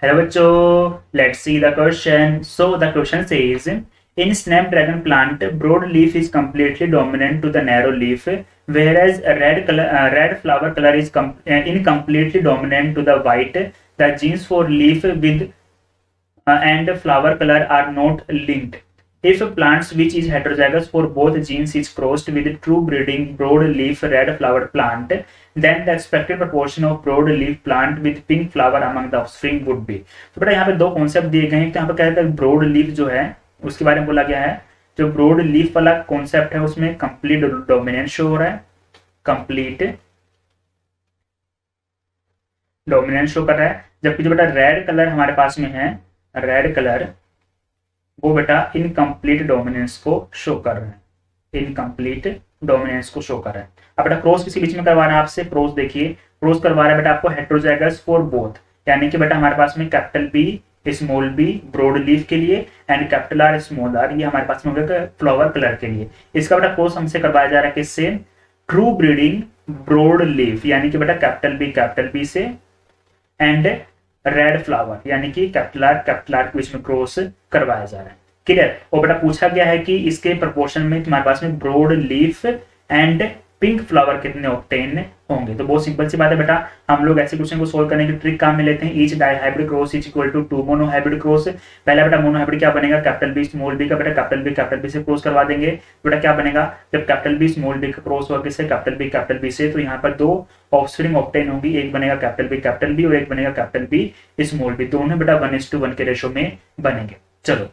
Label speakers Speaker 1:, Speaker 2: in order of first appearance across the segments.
Speaker 1: Hello बच्चों, let's see the question. So the question says in snapdragon plant broad leaf is completely dominant to the narrow leaf, whereas red flower color is incompletely dominant to the white. The genes for leaf with and flower color are not linked. If plants which is heterozygous for both genes is crossed with true breeding broadleaf red flower plant, then the expected proportion of broadleaf plant with pink flower among the offspring would be. तो बेटा यहाँ पे दो concept दिए गए हैं. तो यहाँ पे क्या कहते हैं, ब्रोड लीफ जो है उसके बारे में बोला गया है. जो ब्रोड लीफ वाला कॉन्सेप्ट है उसमें कंप्लीट डोमिनेंस शो हो रहा है, कंप्लीट डोमिनेंस शो कर रहा है. जबकि जो बेटा रेड कलर हमारे पास में है, रेड कलर वो बेटा इनकम्प्लीट डोमिनेंस को शो कर रहा है, इनकम्प्लीट डोमिनेंस को शो कर रहा है. अब बेटा क्रॉस किसी बीच में करवा रहा है आपसे. क्रॉस देखिए, क्रॉस करवा रहा है बेटा आपको हेटेरोजाइगस फॉर बोथ, यानी कि बेटा हमारे पास में capital B small B broad leaf के लिए and capital R small R ये हमारे पास में होगा फ्लावर कलर के लिए. इसका बेटा क्रॉस हमसे करवाया जा रहा है किससे, ट्रू ब्रीडिंग ब्रॉड लीफ यानी कि बेटा कैपिटल बी से एंड रेड फ्लावर यानी कि कैपिटल आर के बीच में क्रॉस करवाया जा रहा है. क्लियर. और बेटा पूछा गया है कि इसके प्रोपोर्शन में तुम्हारे पास में broad leaf and pink flower कितने ऑब्टेन होंगे. तो बहुत सिंपल सी बात है बेटा, हम लोग ऐसे क्वेश्चन को सोल्व करने की ट्रिक काम में लेते हैं. Each dihybrid cross is equal to 2 mono hybrid cross. पहला बेटा मोनो हाइब्रिड क्या बनेगा, कैपिटल बी स्मॉल बी का बेटा कैपिटल बी से क्रॉस करवा देंगे. बेटा क्या बनेगा, जब कैपिटल बी स्मॉल बी का क्रॉस होगा किससे, कैपिटल बी से, तो यहाँ पर दो ऑफस्प्रिंग ऑब्टेन होगी. एक बनेगा कैपिटल बी और एक बनेगा कैपिटल बी स्मॉल बी. दोनों बेटा 1:1 के रेशो में बनेंगे. चलो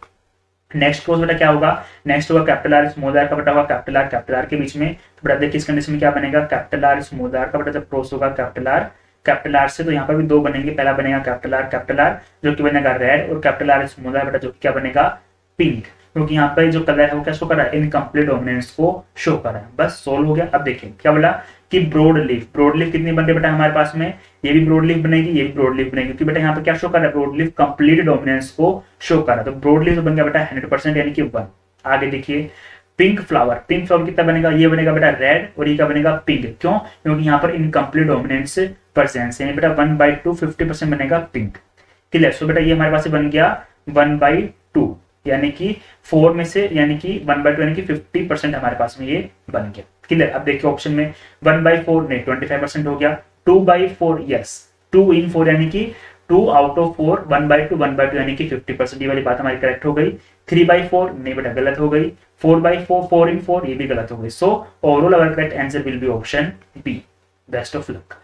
Speaker 1: नेक्स्ट क्रॉस बेटा क्या होगा, नेक्स्ट होगा कैपिटल आर स्मॉल आर का बेटा होगा कैपिटल आर के बीच में. तो बेटा देखिए इस कंडीशन में क्या बनेगा, कैपिटल आर स्मॉल आर का बेटा जब क्रॉस होगा कैपिटल आर से, तो यहाँ पर भी दो बनेंगे. पहला बनेगा कैपिटल आर जो कि बनेगा रेड, और कैपिटल आर स्मॉल आर बेटा जो कि क्या बनेगा पिंक, क्योंकि यहाँ पर जो कलर है वो क्या शो कर रहा है, इनकम्प्लीट डोमिनेंस को शो कर रहा है. बस सोल्व हो गया. अब देखिए क्या बोला कि ब्रॉड लीफ कितनी बन रही बेटा हमारे पास में, ये भी ब्रॉड लीफ बनेगी, ये भी ब्रॉड लीफ बनेगी, क्योंकि बेटा यहाँ पे क्या शो कर रहा है, ब्रॉड लीफ कंप्लीट डोमिनेंस को शो कर रहा है. तो ब्रॉड लीफ बन गया बेटा 100% यानी कि 1. आगे देखिए पिंक फ्लावर कितना बनेगा, ये बनेगा बेटा रेड और ये क्या बनेगा पिंक. क्यों, क्योंकि यहाँ पर इनकम्प्लीट डोमिनेंस प्रेजेंस यानी बेटा 1/2 50% बनेगा पिंक. क्लियर. सो बेटा ये हमारे पास बन गया 1/2 यानी कि 4 में से, यानी कि 1/2 यानी कि 50% हमारे पास में ये बन गया. क्लियर. अब देखिए ऑप्शन में 1/4 नहीं 25% हो गया. 2/4 यस, 2 in 4 यानी कि 2 out of 4, 1/2 यानी कि 50%. ये वाली बात हमारी करेक्ट हो गई. 3/4 नहीं बेटा गलत हो गई. 4/4 4 in 4 ये भी गलत हो गई. So overall our correct answer will be option B. Best of luck.